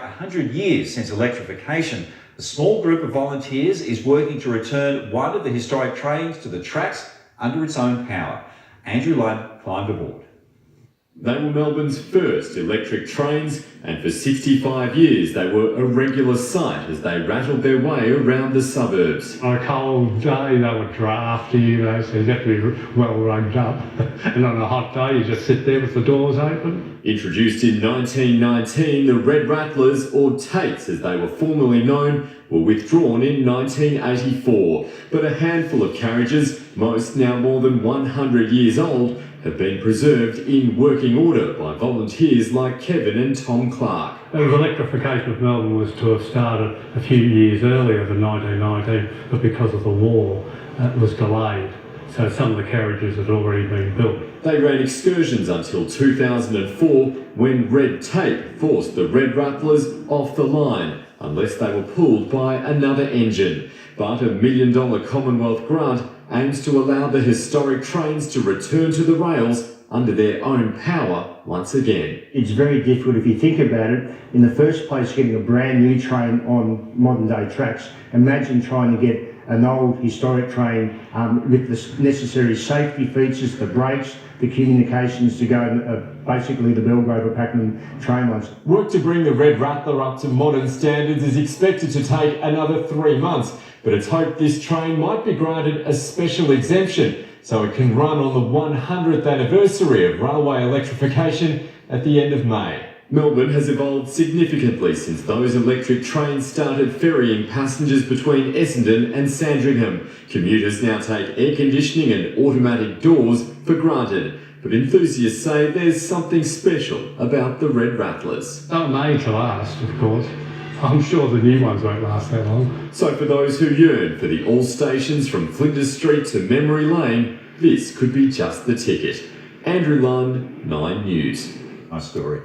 100 years since electrification, a small group of volunteers is working to return one of the historic trains to the tracks under its own power. Andrew Ludd climbed aboard. They were Melbourne's first electric trains, and for 65 years they were a regular sight as they rattled their way around the suburbs. On a cold day they were drafty, so you have to be well rugged up. And on a hot day you just sit there with the doors open. Introduced in 1919, the Red Rattlers, or Taits as they were formerly known, were withdrawn in 1984. But a handful of carriages, most now more than 100 years old, have been preserved in working order by volunteers like Kevin and Tom Clark. The electrification of Melbourne was to have started a few years earlier than 1919, but because of the war, it was delayed. So some of the carriages had already been built. They ran excursions until 2004, when red tape forced the Red Rattlers off the line, unless they were pulled by another engine. But a $1 million Commonwealth grant aims to allow the historic trains to return to the rails under their own power once again. It's very difficult if you think about it. In the first place, getting a brand new train on modern day tracks. Imagine trying to get an old historic train with the necessary safety features, the brakes, the communications to go basically the Belgrave or Pakenham train lines. Work to bring the Red Rattler up to modern standards is expected to take another 3 months, but it's hoped this train might be granted a special exemption so it can run on the 100th anniversary of railway electrification at the end of May. Melbourne has evolved significantly since those electric trains started ferrying passengers between Essendon and Sandringham. Commuters now take air conditioning and automatic doors for granted, but enthusiasts say there's something special about the Red Rattlers. They're made to last, of course. I'm sure the new ones won't last that long. So for those who yearn for the all stations from Flinders Street to Memory Lane, this could be just the ticket. Andrew Lund, 9 News. Nice story.